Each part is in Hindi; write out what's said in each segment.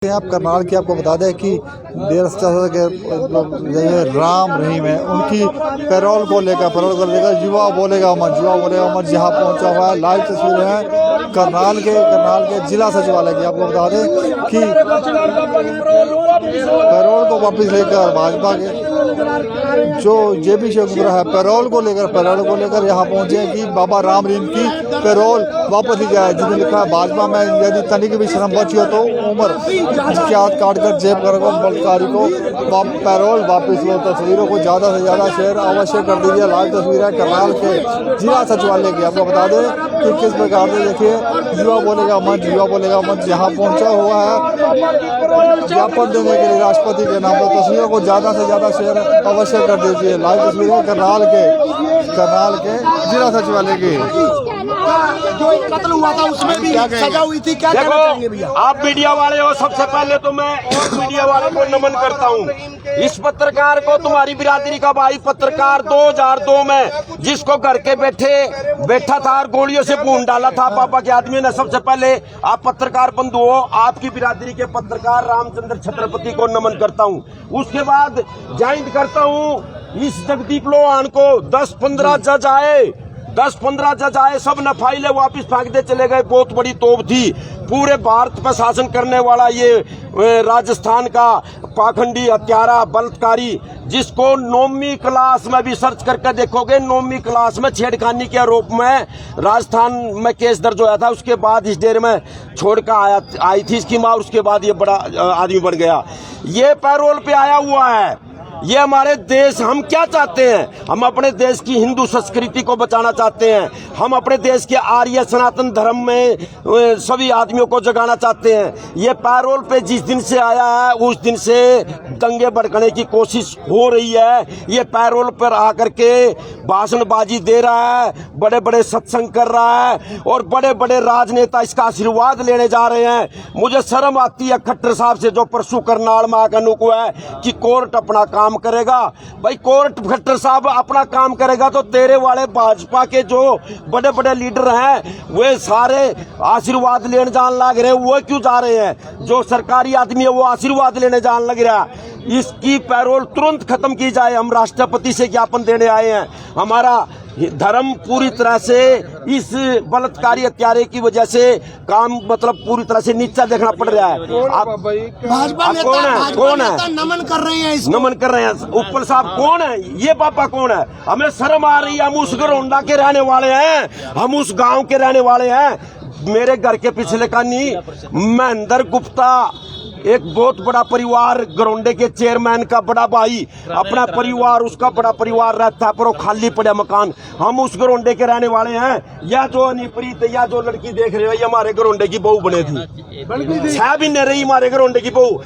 आप करनाल की आपको बता दें कि देर के राम रहीम है, उनकी पैरोल को लेकर युवा बोलेगा अमर जहां पहुंचा हुआ है। लाइव तस्वीरें हैं करनाल के जिला सचिवालय की। आपको बता दें कि पैरोल को वापस लेकर भाजपा के जो जेपी शेखपुरा है पैरोल को लेकर यहाँ पहुंचे हैं कि बाबा राम रहीम की पैरोल वापस ली जाए। जिसने लिखा है भाजपा में यदि तनिक भी शर्म बची हो तो उम्र इसके हाथ काटकर जेब कर बलात्कारी को पैरोल वापस लो। तस्वीरों को ज़्यादा से ज़्यादा शेयर अवश्य कर दीजिए। लाइव तस्वीर है करनाल के जिला सचिवालय की। आपको बता दें कि किस प्रकार से देखिए युवा बोलेगा मंच यहाँ पहुँचा हुआ है ज्ञापन देने के लिए राष्ट्रपति के नाम पर। तस्वीरों को ज़्यादा से ज़्यादा शेयर अवश्य कर दीजिए। लाइव तस्वीरें करनाल के जिला सचिवालय की। जो कत्ल हुआ था उसमें भी सजा हुई थी, क्या कहना चाहेंगे भैया? आप मीडिया वाले हो, सबसे पहले तो मैं और मीडिया वालों को नमन करता हूँ। इस पत्रकार को, तुम्हारी बिरादरी का भाई पत्रकार 2002 में जिसको घर के बैठा था और गोलियों से भून डाला था पापा के आदमी ने, सबसे पहले आप पत्रकार बंधु हो, आपकी बिरादरी के पत्रकार रामचंद्र छत्रपति को नमन करता हूँ। उसके बाद जाहिर करता हूँ इस जगदीप लोहान को। 10-15 जज आए, सब नफाइले वापिस भागते चले गए। बहुत बड़ी तोप थी, पूरे भारत पर शासन करने वाला ये राजस्थान का पाखंडी हत्यारा बलात्कारी, जिसको 9वीं क्लास में भी सर्च करके देखोगे, 9वीं क्लास में छेड़खानी के आरोप में राजस्थान में केस दर्ज होया था। उसके बाद इस डेरे में छोड़कर आई थी इसकी माँ, उसके बाद ये बड़ा आदमी बन गया। ये पैरोल पे आया हुआ है। ये हमारे देश, हम क्या चाहते हैं? हम अपने देश की हिंदू संस्कृति को बचाना चाहते हैं। हम अपने देश के आर्य सनातन धर्म में सभी आदमियों को जगाना चाहते हैं। ये पैरोल पे जिस दिन से आया है उस दिन से दंगे भड़काने की कोशिश हो रही है। ये पैरोल पर आकर के भाषणबाजी दे रहा है, बड़े बड़े सत्संग कर रहा है और बड़े बड़े राजनेता इसका आशीर्वाद लेने जा रहे हैं। मुझे शर्म आती है खट्टर साहब से, जो परसों करनाल में आकर नुको है कि कोर्ट अपना काम करेगा। भाई कोर्ट खट्टर साहब अपना काम करेगा तो तेरे वाले भाजपा के जो बड़े बड़े लीडर हैं वे सारे आशीर्वाद लेने जान लग रहे हैं। वो क्यों जा रहे हैं? जो सरकारी आदमी है वो आशीर्वाद लेने जान लग रहा है। इसकी पैरोल तुरंत खत्म की जाए। हम राष्ट्रपति से ज्ञापन देने आए हैं। हमारा धर्म पूरी तरह से इस बलात्कारी हत्यारे की वजह से काम पूरी तरह से नीचा देखना पड़ रहा है। आप भाजपा कौन है? नमन कर रहे हैं ऊपर साहब कौन है? ये पापा कौन है? हमें शर्म आ रही है। हम उस गरोंडा के रहने वाले हैं, हम उस गांव के रहने वाले हैं। मेरे घर के पिछले कानी महेंद्र गुप्ता, एक बहुत बड़ा परिवार, गरोंडे के चेयरमैन का बड़ा भाई, अपना परिवार, उसका बड़ा परिवार रहता है पर वो खाली पड़ा मकान। हम उस गरोंडे के रहने वाले हैं। या जो अनिप्रीत या जो लड़की देख रहे हो ये हमारे गरोंडे की बहू बने थी, 6 महीने रही हमारे गरोंडे की बहू।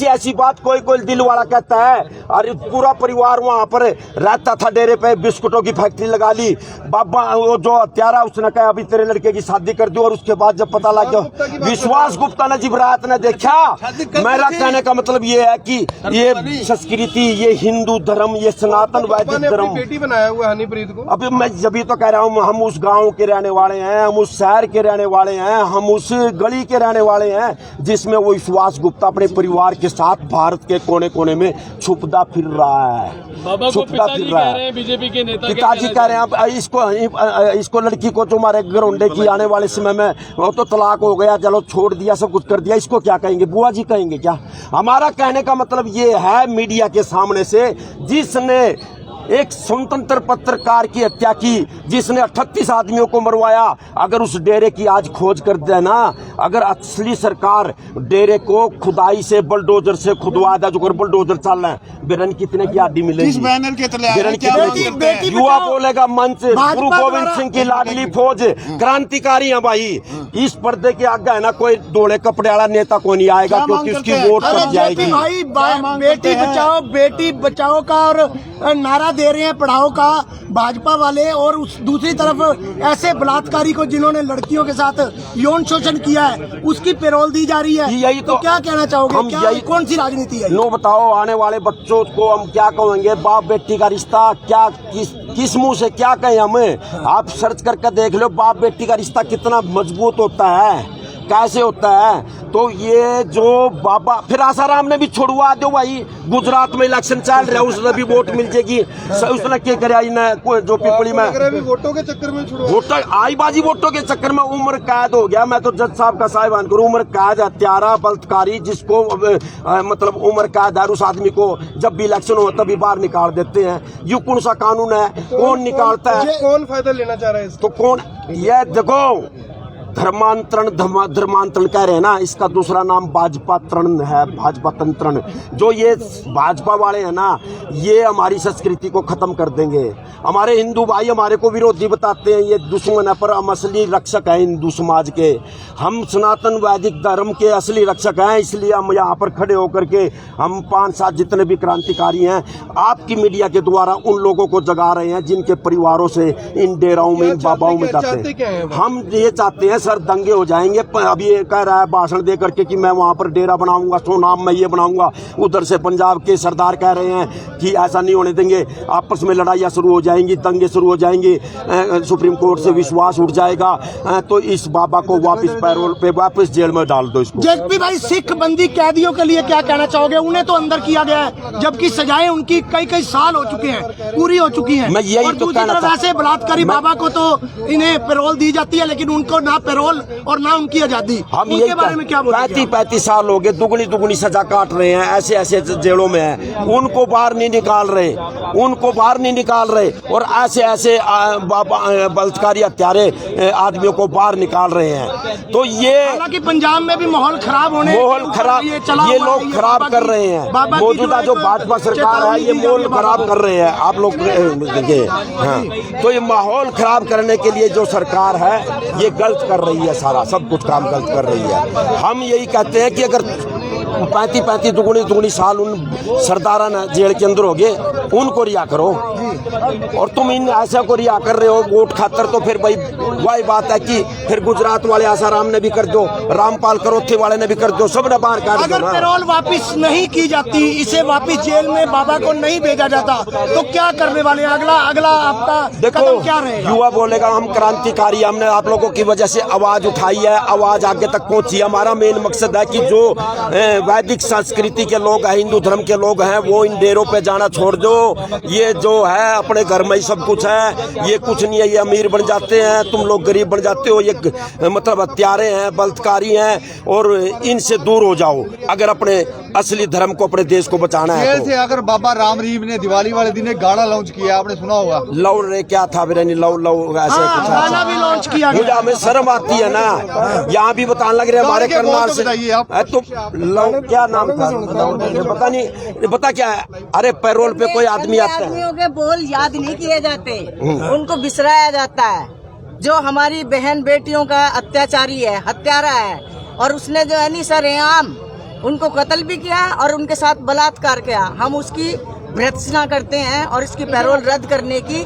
ऐसी बात कोई दिल वाला कहता है। और पूरा परिवार वहां पर रहता था डेरे पे, बिस्कुटों की फैक्ट्री लगा ली। बाबा वो जो हत्यारा उसने कहा अभी तेरे लड़के की शादी कर दी। और उसके बाद जब पता लग गया, विश्वास गुप्ता ने जिब्रात ने देखा। मेरा कहने का मतलब ये है कि ये संस्कृति, ये हिंदू धर्म, ये सनातन वैदिक धर्म बेटी बनाया हुआ हनीप्रीत को। अभी मैं जब तो कह रहा हूँ, हम उस गांव के रहने वाले हैं, हम उस शहर के रहने वाले हैं, हम उस गली के रहने वाले हैं जिसमें वो विश्वास गुप्ता अपने परिवार के साथ भारत के कोने कोने में छुपता फिर रहा है। बीजेपी के नेता पिताजी कह रहे हैं अब इसको लड़की को जो हमारे गरोंडे की आने वाले समय में वो तो तलाक हो गया, चलो छोड़ दिया, सब कुछ कर दिया, इसको क्या कहेंगे? बुआ जी कहेंगे क्या? हमारा कहने का मतलब ये है मीडिया के सामने से, जिसने एक स्वतंत्र पत्रकार की हत्या की, जिसने 38 आदमियों को मरवाया, अगर उस डेरे की आज खोज कर देना, अगर असली सरकार डेरे को खुदाई से बुलडोजर से खुदवा दे, जो बुलडोजर चल रहे हैं, बिरन कितने की आदि मिलेगी? किस बैनर के तले? युवा बोलेगा मंच, गुरु गोविंद सिंह की लाडली फौज, क्रांतिकारी है भाई। इस पर्दे के आगे है ना कोई धोले कपड़े वाला नेता कोई नहीं आएगा, क्योंकि उसकी वोट कट जाएगी। बेटी बचाओ का और नारा दे रहे हैं पढ़ाओ का भाजपा वाले, और उस दूसरी तरफ ऐसे बलात्कारी को जिन्होंने लड़कियों के साथ यौन शोषण किया है उसकी पैरोल दी जा रही है। यही तो क्या कहना चाहोगे? कौन सी राजनीति है? नो बताओ, आने वाले बच्चों को हम क्या कहेंगे? बाप बेटी का रिश्ता क्या, किस मुंह से क्या कहें हमें? आप सर्च करके देख लो, बाप बेटी का रिश्ता कितना मजबूत होता है। कैसे होता है। तो ये जो बाबा फिर आसाराम ने भी छोड़वा दो भाई, गुजरात में इलेक्शन चल रहा है, उसने भी वोट मिल जाएगी। उसने क्या करे जो पिपली में वोटों के चक्कर में वोटर आई बाजी, वोटों के चक्कर में उम्र कैद हो गया। मैं तो जज साहब का साहिबान करूँ, उम्र कैद हत्यारा बलात्कारी जिसको मतलब उम्र कैद है, उस आदमी को जब भी इलेक्शन हो तभी बाहर निकाल देते हैं। ये कौन सा कानून है, कौन निकालता है, कौन फायदा लेना चाह रहा है? तो कौन? ये देखो धर्मांतरण कह रहे हैं ना, इसका दूसरा नाम भाजपा तरण है, भाजपा तंत्रण। जो ये भाजपा वाले हैं ना, ये हमारी संस्कृति को खत्म कर देंगे। हमारे हिंदू भाई हमारे को विरोधी बताते हैं, ये दुश्मन है, पर हम असली रक्षक हैं हिंदू समाज के। हम सनातन वैदिक धर्म के असली रक्षक हैं, इसलिए हम यहाँ पर खड़े होकर के हम 5-7 जितने भी क्रांतिकारी हैं, आपकी मीडिया के द्वारा उन लोगों को जगा रहे हैं जिनके परिवारों से इन डेराओं में, इन बाबाओं में जाते हैं। हम ये चाहते हैं सर, दंगे हो जाएंगे। अभी ये कह रहा है भाषण दे करके कि मैं वहां पर डेरा बनाऊंगा, सोनाम में ये बनाऊंगा। उधर से पंजाब के सरदार कह रहे हैं कि ऐसा नहीं होने देंगे, आपस में लड़ाइयाँ शुरू हो जाएंगी, दंगे शुरू हो जाएंगे, सुप्रीम कोर्ट से विश्वास उठ जाएगा। तो इस बाबा को वापस पैरोल पे, वापस जेल में डाल दो इसको। जेपी भाई, सिख बंदी कैदियों के लिए क्या कहना चाहोगे? उन्हें तो अंदर किया गया है, जबकि सजाएं उनकी कई साल हो चुके हैं, पूरी हो चुकी हैं। मैं यही तो कहना चाहता हूं, ऐसे बलात्कारी बाबा को तो इन्हें पैरोल दी जाती है, लेकिन उनको ना पैरोल और ना उनकी आजादी। हम उनके बारे में क्या बोलेंगे? 35 साल हो गए, दुगनी सजा काट रहे हैं, ऐसे जेलों में हैं, उनको बाहर नहीं निकाल रहे, उनको बाहर नहीं निकाल रहे, और ऐसे बलात्कारी हत्यारे आदमियों को बाहर निकाल रहे हैं। तो ये हालांकि पंजाब में भी माहौल खराब खराब, ये लोग खराब कर रहे हैं। मौजूदा जो भाजपा सरकार है, ये माहौल खराब कर रहे हैं। आप लोग देखिए, हाँ, तो ये माहौल खराब करने के लिए जो सरकार है, ये गलत कर रही है, सारा सब कुछ काम गलत कर रही है। हम यही कहते हैं कि अगर 35 दुगनी साल उन सरदारा ने जेल के अंदर हो गए, उनको रिहा करो, और तुम इन ऐसा को रिहा कर रहे हो वोट खातर, तो फिर भाई वही बात है कि फिर गुजरात वाले आसाराम ने भी कर दो, रामपाल करोथे वाले ने भी कर दो, सब ने बाहर काट दो। अगर पैरोल वापस नहीं की जाती, इसे वापस जेल में बाबा को नहीं भेजा जाता, तो क्या करने वाले? अगला आपका कदम क्या रहेगा? युवा बोलेगा हम क्रांतिकारी, हमने आप लोगों की वजह से आवाज उठाई है, आवाज आगे तक पहुंची। हमारा मेन मकसद है कि जो वैदिक संस्कृति के लोग हैं, हिंदू धर्म के लोग हैं, वो इन डेरों पे जाना छोड़ दो। ये जो है अपने घर में ही सब कुछ है, ये कुछ नहीं है, ये अमीर बन जाते हैं, तुम लोग गरीब बन जाते हो, ये मतलब हत्यारे हैं, बलात्कारी हैं, और इनसे दूर हो जाओ अगर अपने असली धर्म को, अपने देश को बचाना है। जेल से अगर बाबा राम रहीम ने दिवाली वाले दिन एक गाना लॉन्च किया, आपने सुना होगा, लव रे क्या था बिरनी, लव ऐसे कुछ गाना भी लॉन्च किया गया। मुझे हमें शर्म आती है ना, यहाँ भी बताने लग रहे हैं हमारे करनाल से। तो लव क्या नाम था, पता नहीं, पता क्या है, अरे पैरोल पे कोई आदमी आता है, आदमियों के बोल याद नहीं किए जाते, उनको बिसराया जाता है। जो हमारी बहन बेटियों का अत्याचारी है, हत्यारा है, और उसने जो है नी सरेआम उनको कत्ल भी किया और उनके साथ बलात्कार किया, हम उसकी भर्त्सना करते हैं और इसकी पैरोल रद्द करने की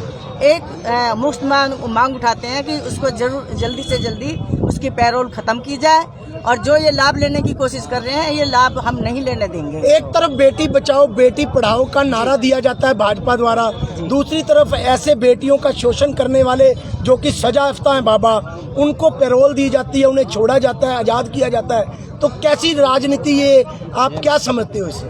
एक मुफ्त मांग उठाते हैं कि उसको जरूर जल्दी से जल्दी उसकी पैरोल खत्म की जाए, और जो ये लाभ लेने की कोशिश कर रहे हैं, ये लाभ हम नहीं लेने देंगे। एक तरफ बेटी बचाओ बेटी पढ़ाओ का नारा दिया जाता है भाजपा द्वारा, दूसरी तरफ ऐसे बेटियों का शोषण करने वाले जो कि सजा याफ्ता है बाबा, उनको पैरोल दी जाती है, उन्हें छोड़ा जाता है, आजाद किया जाता है। तो कैसी राजनीति ये, आप क्या समझते हो इसे?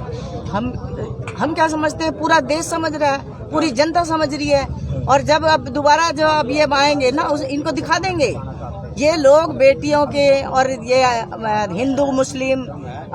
हम क्या समझते हैं, पूरा देश समझ रहा है, पूरी जनता समझ रही है, और जब अब दोबारा जो अब ये आएंगे ना, इनको दिखा देंगे ये लोग बेटियों के और ये हिंदू मुस्लिम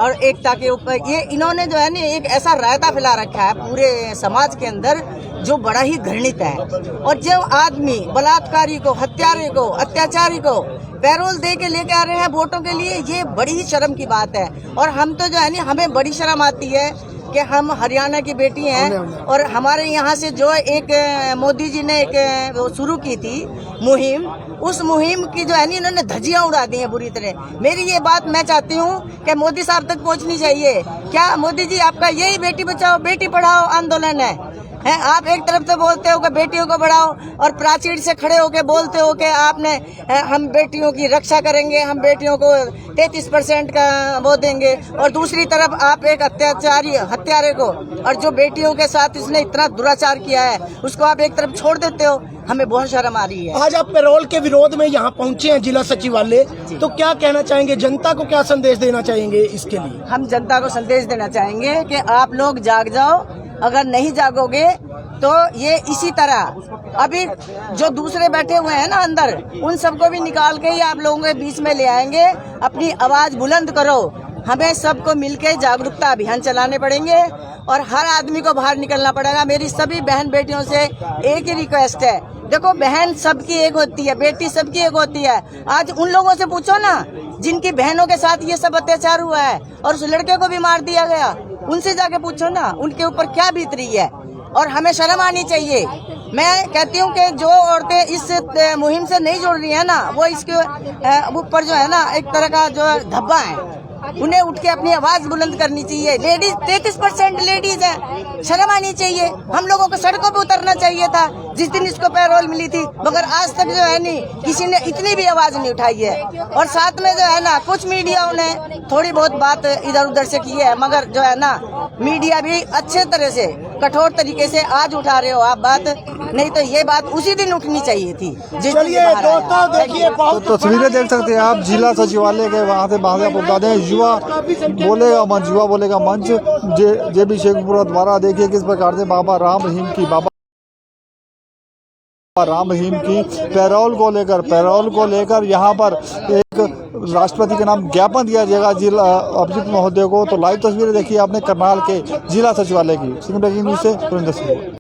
और एकता के ऊपर, ये इन्होंने जो है ना एक ऐसा रायता फैला रखा है पूरे समाज के अंदर जो बड़ा ही घृणित है। और जो आदमी बलात्कारी को, हत्यारे को, अत्याचारी को पैरोल दे के लेके आ रहे हैं वोटों के लिए, ये बड़ी ही शर्म की बात है। और हम तो जो है ना, हमें बड़ी शर्म आती है कि हम हरियाणा की बेटी हैं, और हमारे यहाँ से जो एक मोदी जी ने एक शुरू की थी मुहिम, उस मुहिम की जो है ना इन्होंने धज्जियां उड़ा दी हैं बुरी तरह। मेरी ये बात मैं चाहती हूँ कि मोदी साहब तक पहुँचनी चाहिए। क्या मोदी जी, आपका यही बेटी बचाओ बेटी पढ़ाओ आंदोलन है, हैं। आप एक तरफ से बोलते हो कि बेटियों को बढ़ाओ और प्राचीर से खड़े होके बोलते हो कि आपने हम बेटियों की रक्षा करेंगे, हम बेटियों को 33% का वो देंगे, और दूसरी तरफ आप एक हत्यारे को और जो बेटियों के साथ इसने इतना दुराचार किया है उसको आप एक तरफ छोड़ देते हो। हमें बहुत शर्म आ रही है। आज आप पेरोल के विरोध में यहाँ पहुँचे हैं जिला सचिवालय, तो क्या कहना चाहेंगे, जनता को क्या संदेश देना चाहेंगे इसके लिए? हम जनता को संदेश देना चाहेंगे कि आप लोग जाग जाओ, अगर नहीं जागोगे तो ये इसी तरह अभी जो दूसरे बैठे हुए हैं ना अंदर, उन सबको भी निकाल के ही आप लोगों के बीच में ले आएंगे। अपनी आवाज बुलंद करो, हमें सबको मिलकर जागरूकता अभियान चलाने पड़ेंगे और हर आदमी को बाहर निकलना पड़ेगा। मेरी सभी बहन बेटियों से एक ही रिक्वेस्ट है, देखो बहन सबकी एक होती है, बेटी सबकी एक होती है। आज उन लोगों से पूछो ना जिनकी बहनों के साथ ये सब अत्याचार हुआ है और उस लड़के को भी मार दिया गया, उनसे जाके पूछो ना उनके ऊपर क्या बीत रही है। और हमें शर्म आनी चाहिए। मैं कहती हूँ कि जो औरतें इस मुहिम से नहीं जुड़ रही है ना, वो इसके ऊपर जो है ना एक तरह का जो धब्बा है, उन्हें उठ के अपनी आवाज बुलंद करनी चाहिए। लेडीज 33% लेडीज है, शर्म आनी चाहिए। हम लोगों को सड़कों पे उतरना चाहिए था जिस दिन इसको पैरोल मिली थी, मगर आज तक जो है नहीं किसी ने इतनी भी आवाज नहीं उठाई है। और साथ में जो है ना कुछ मीडिया ने थोड़ी बहुत बात इधर उधर से की है, मगर जो है ना मीडिया भी अच्छे तरह से कठोर तरीके से आज उठा रहे हो आप बात, नहीं तो ये बात उसी दिन उठनी चाहिए थी। चलिए दोस्तों देखिए, तो तस्वीरें देख सकते हैं आप जिला सचिवालय के, वहाँ से आप बता दें युवा बोलेगा मंच JB शेखपुरा द्वारा देखिए किस प्रकार से बाबा राम रहीम की पैरोल को लेकर यहाँ पर एक राष्ट्रपति के नाम ज्ञापन दिया जाएगा जिला अभिजीत महोदय को। तो लाइव तस्वीरें देखिए आपने करनाल के जिला सचिवालय की। सिंह ब्रेकिंग न्यूज़ से सुरेंद्र सिंह।